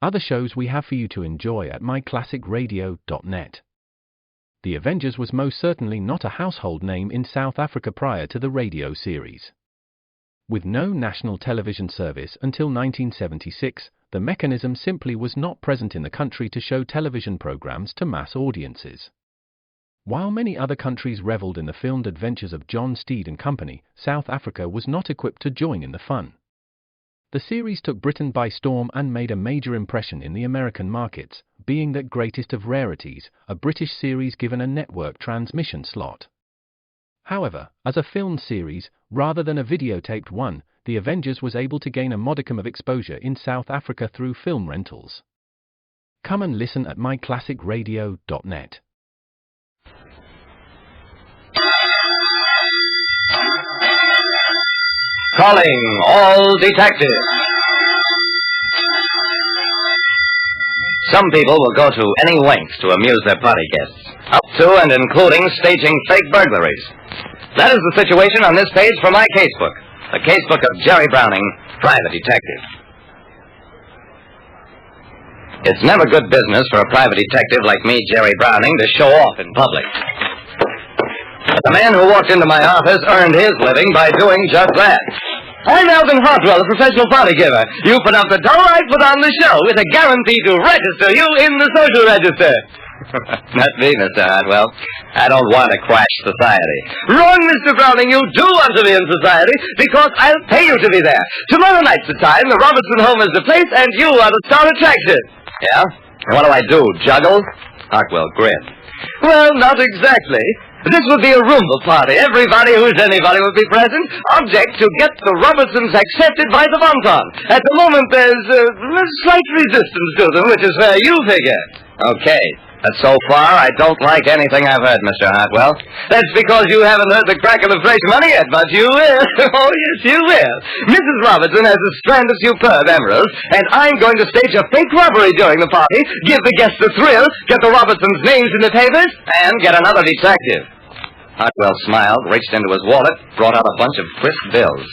other shows we have for you to enjoy at myclassicradio.net. The Avengers was most certainly not a household name in South Africa prior to the radio series. With no national television service until 1976, the mechanism simply was not present in the country to show television programs to mass audiences. While many other countries reveled in the filmed adventures of John Steed and Company, South Africa was not equipped to join in the fun. The series took Britain by storm and made a major impression in the American markets, being that greatest of rarities, a British series given a network transmission slot. However, as a film series, rather than a videotaped one, The Avengers was able to gain a modicum of exposure in South Africa through film rentals. Come and listen at myclassicradio.net. Calling all detectives. Some people will go to any lengths to amuse their party guests, up to and including staging fake burglaries. That is the situation on this page for my casebook, the casebook of Jerry Browning, private detective. It's never good business for a private detective like me, Jerry Browning, to show off in public. The man who walked into my office earned his living by doing just that. I'm Alvin Hartwell, a professional party giver. You put up the dough, I put on the show, with a guarantee to register you in the social register. Not me, Mr. Hartwell. I don't want to crash society. Wrong, Mr. Browning. You do want to be in society, because I'll pay you to be there. Tomorrow night's the time, the Robertson home is the place, and you are the star attraction. Yeah? And what do I do, juggle? Hartwell grinned. Well, not exactly. This would be a Roomba party. Everybody who's anybody would be present. Object to get the Robertsons accepted by the Bon-Ton. At the moment, there's a slight resistance to them, which is where you figure. Okay. But so far, I don't like anything I've heard, Mr. Hartwell. That's because you haven't heard the crack of the fresh money yet, but you will. Oh, yes, you will. Mrs. Robertson has a strand of superb emeralds, and I'm going to stage a fake robbery during the party, give the guests a thrill, get the Robertsons' names in the papers, and get another detective. Hartwell smiled, reached into his wallet, brought out a bunch of crisp bills.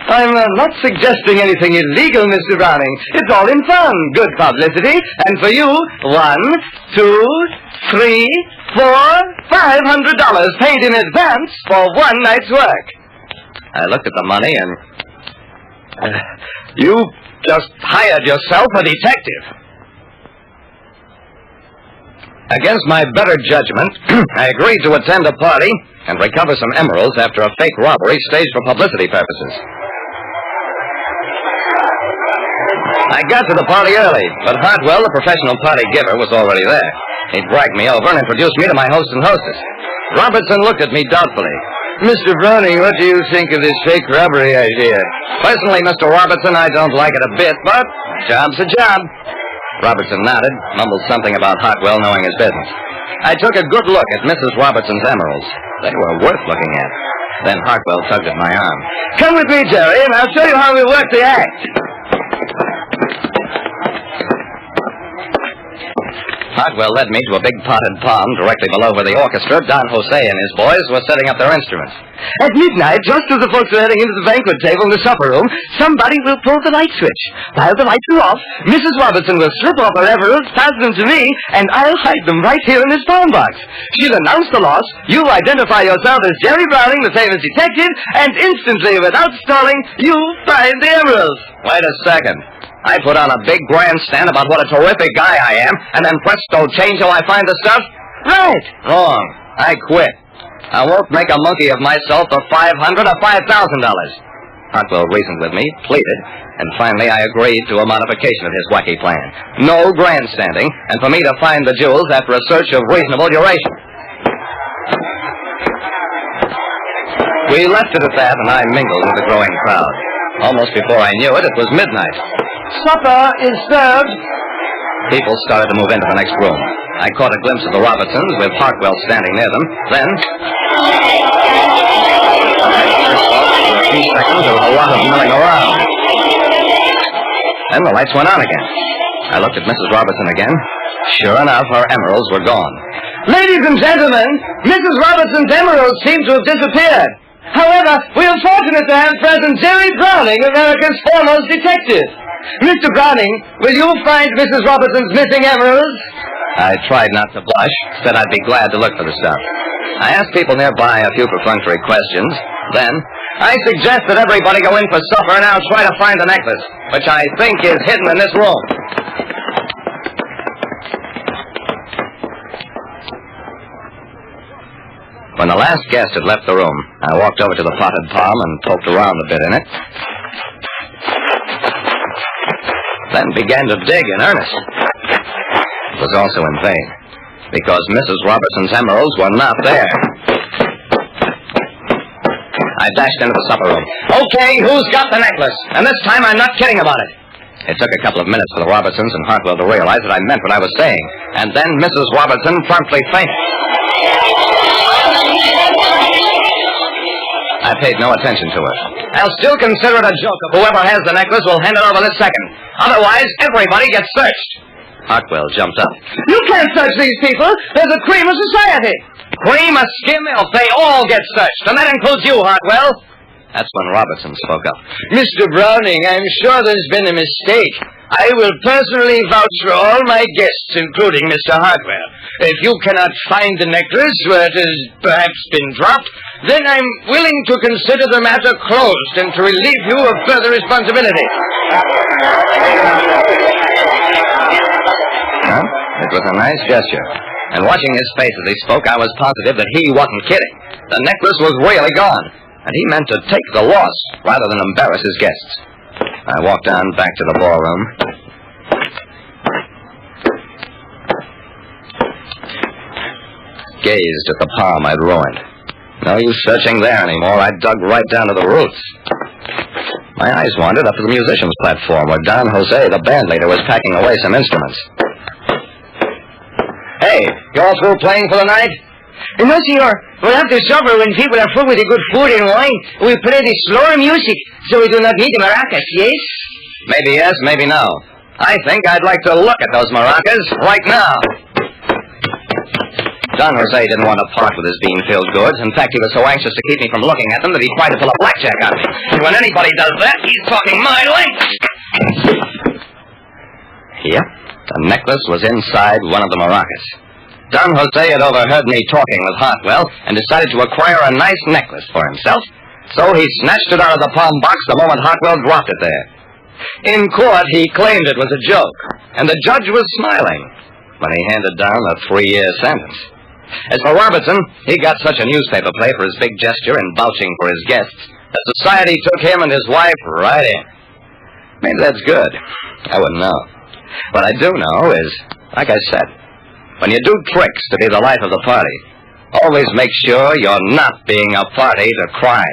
I'm not suggesting anything illegal, Mr. Browning. It's all in fun. Good publicity. And for you, $1, $2, $3, $4, $500 paid in advance for one night's work. I looked at the money and... you just hired yourself a detective. Against my better judgment, I agreed to attend a party and recover some emeralds after a fake robbery staged for publicity purposes. I got to the party early, but Hartwell, the professional party giver, was already there. He dragged me over and introduced me to my host and hostess. Robertson looked at me doubtfully. Mr. Browning, what do you think of this fake robbery idea? Personally, Mr. Robertson, I don't like it a bit, but a job's a job. Robertson nodded, mumbled something about Hartwell knowing his business. I took a good look at Mrs. Robertson's emeralds. They were worth looking at. Then Hartwell tugged at my arm. Come with me, Jerry, and I'll show you how we work the act. Hartwell led me to a big potted pond directly below where the orchestra, Don Jose and his boys, were setting up their instruments. At midnight, just as the folks are heading into the banquet table in the supper room, somebody will pull the light switch. While the lights are off, Mrs. Robertson will strip off her emeralds, pass them to me, and I'll hide them right here in this pawn box. She'll announce the loss, you identify yourself as Jerry Browning, the famous detective, and instantly, without stalling, you find the emeralds. Wait a second. I put on a big grandstand about what a terrific guy I am, and then presto change-o, I find the stuff? Right. Wrong. I quit. I won't make a monkey of myself for $500 or $5,000. Hartwell reasoned with me, pleaded, and finally I agreed to a modification of his wacky plan. No grandstanding, and for me to find the jewels after a search of reasonable duration. We left it at that, and I mingled with the growing crowd. Almost before I knew it, it was midnight. Supper is served. People started to move into the next room. I caught a glimpse of the Robertsons with Hartwell standing near them. Then, for a few seconds, there was a lot of milling around. Then the lights went on again. I looked at Mrs. Robertson again. Sure enough, her emeralds were gone. Ladies and gentlemen, Mrs. Robertson's emeralds seem to have disappeared. However, we are fortunate to have present Jerry Browning, America's foremost detective. Mr. Browning, will you find Mrs. Robertson's missing emeralds? I tried not to blush, said I'd be glad to look for the stuff. I asked people nearby a few perfunctory questions. Then, I suggest that everybody go in for supper and I'll try to find the necklace, which I think is hidden in this room. When the last guest had left the room, I walked over to the potted palm and poked around a bit in it. Then began to dig in earnest. It was also in vain, because Mrs. Robertson's emeralds were not there. I dashed into the supper room. Okay, who's got the necklace? And this time I'm not kidding about it. It took a couple of minutes for the Robertsons and Hartwell to realize that I meant what I was saying. And then Mrs. Robertson promptly fainted. I paid no attention to her. I'll still consider it a joke if whoever has the necklace will hand it over this second. Otherwise, everybody gets searched. Hartwell jumped up. You can't search these people. They're the cream of society. Cream of skim milk. They all get searched. And that includes you, Hartwell. That's when Robertson spoke up. Mr. Browning, I'm sure there's been a mistake. I will personally vouch for all my guests, including Mr. Hartwell. If you cannot find the necklace where it has perhaps been dropped, then I'm willing to consider the matter closed and to relieve you of further responsibility. Huh? It was a nice gesture. And watching his face as he spoke, I was positive that he wasn't kidding. The necklace was really gone, and he meant to take the loss rather than embarrass his guests. I walked on back to the ballroom. Gazed at the palm I'd ruined. No use searching there anymore. I dug right down to the roots. My eyes wandered up to the musician's platform where Don Jose, the band leader, was packing away some instruments. Hey, you all through playing for the night? No, senor. Well, after supper, when people are full with the good food and wine, we play the slower music, so we do not need the maracas, yes? Maybe yes, maybe no. I think I'd like to look at those maracas right now. Don Jose didn't want to part with his bean-filled goods. In fact, he was so anxious to keep me from looking at them that he tried to pull a blackjack on me. And when anybody does that, he's talking my language. Yep, the necklace was inside one of the maracas. Don Jose had overheard me talking with Hartwell and decided to acquire a nice necklace for himself, so he snatched it out of the palm box the moment Hartwell dropped it there. In court, he claimed it was a joke, and the judge was smiling when he handed down a 3-year sentence. As for Robertson, he got such a newspaper play for his big gesture in vouching for his guests that society took him and his wife right in. Maybe that's good. I wouldn't know. What I do know is, like I said, when you do tricks to be the life of the party, always make sure you're not being a party to crime.